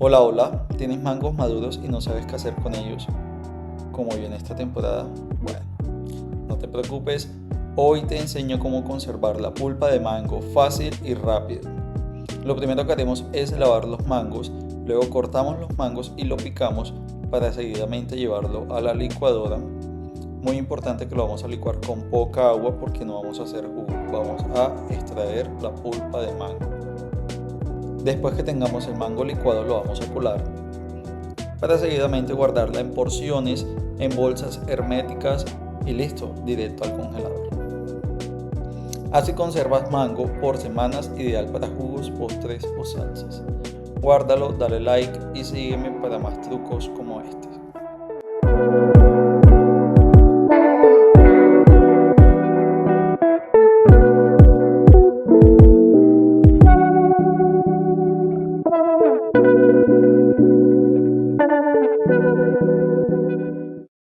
Hola, hola, ¿tienes mangos maduros y no sabes qué hacer con ellos? Como yo en esta temporada. Bueno, no te preocupes, hoy te enseño cómo conservar la pulpa de mango fácil y rápido. Lo primero que haremos es lavar los mangos, luego cortamos los mangos y lo picamos para seguidamente llevarlo a la licuadora. Muy importante que lo vamos a licuar con poca agua porque no vamos a hacer jugo, vamos a extraer la pulpa de mango. Después que tengamos el mango licuado lo vamos a colar para seguidamente guardarla en porciones, en bolsas herméticas y listo, directo al congelador. Así conservas mango por semanas, ideal para jugos, postres o salsas. Guárdalo, dale like y sígueme para más trucos como este.